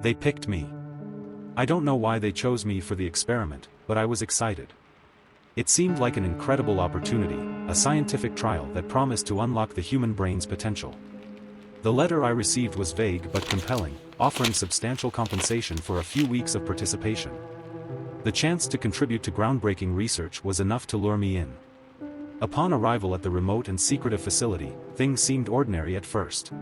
They picked me. I don't know why they chose me for the experiment, but I was excited. It seemed like an incredible opportunity, a scientific trial that promised to unlock the human brain's potential. The letter I received was vague but compelling, offering substantial compensation for a few weeks of participation. The chance to contribute to groundbreaking research was enough to lure me in. Upon arrival at the remote and secretive facility, things seemed ordinary at first.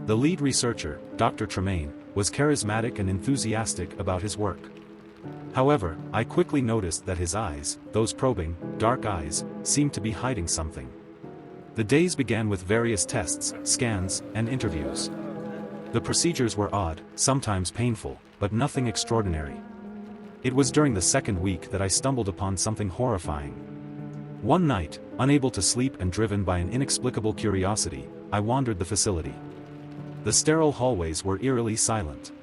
The lead researcher, Dr. Tremaine, was charismatic and enthusiastic about his work. However, I quickly noticed that his eyes, those probing, dark eyes, seemed to be hiding something. The days began with various tests, scans, and interviews. The procedures were odd, sometimes painful, but nothing extraordinary. It was during the second week that I stumbled upon something horrifying. One night, unable to sleep and driven by an inexplicable curiosity, I wandered the facility. The sterile hallways were eerily silent.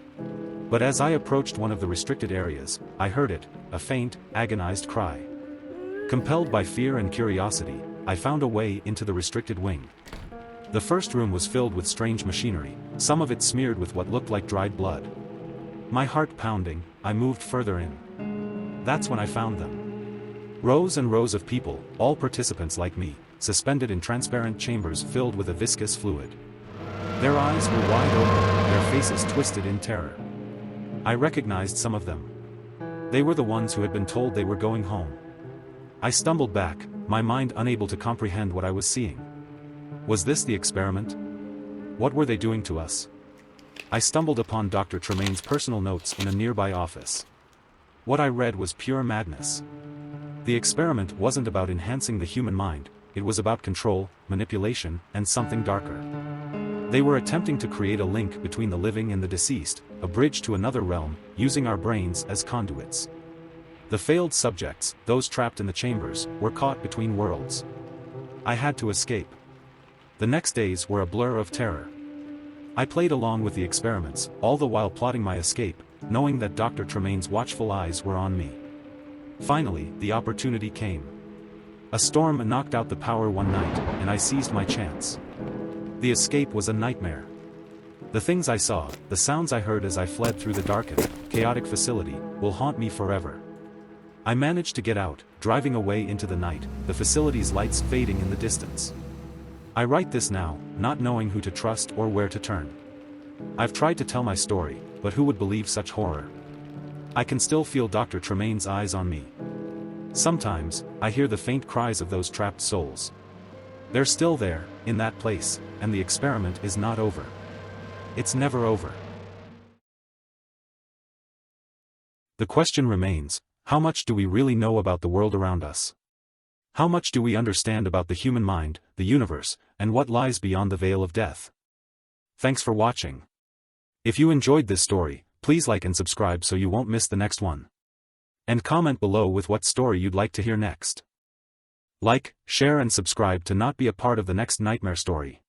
But as I approached one of the restricted areas, I heard it, a faint, agonized cry. Compelled by fear and curiosity, I found a way into the restricted wing. The first room was filled with strange machinery, some of it smeared with what looked like dried blood. My heart pounding, I moved further in. That's when I found them. Rows and rows of people, all participants like me, suspended in transparent chambers filled with a viscous fluid. Their eyes were wide open, their faces twisted in terror. I recognized some of them. They were the ones who had been told they were going home. I stumbled back, my mind unable to comprehend what I was seeing. Was this the experiment? What were they doing to us? I stumbled upon Dr. Tremaine's personal notes in a nearby office. What I read was pure madness. The experiment wasn't about enhancing the human mind, it was about control, manipulation, and something darker. They were attempting to create a link between the living and the deceased, a bridge to another realm, using our brains as conduits. The failed subjects, those trapped in the chambers, were caught between worlds. I had to escape. The next days were a blur of terror. I played along with the experiments, all the while plotting my escape, knowing that Dr. Tremaine's watchful eyes were on me. Finally, the opportunity came. A storm knocked out the power one night, and I seized my chance. The escape was a nightmare. The things I saw, the sounds I heard as I fled through the darkened, chaotic facility, will haunt me forever. I managed to get out, driving away into the night, the facility's lights fading in the distance. I write this now, not knowing who to trust or where to turn. I've tried to tell my story, but who would believe such horror? I can still feel Dr. Tremaine's eyes on me. Sometimes, I hear the faint cries of those trapped souls. They're still there, in that place, and the experiment is not over. It's never over. The question remains, how much do we really know about the world around us? How much do we understand about the human mind, the universe, and what lies beyond the veil of death? Thanks for watching. If you enjoyed this story, please like and subscribe so you won't miss the next one. And comment below with what story you'd like to hear next. Like, share and subscribe to not be a part of the next nightmare story.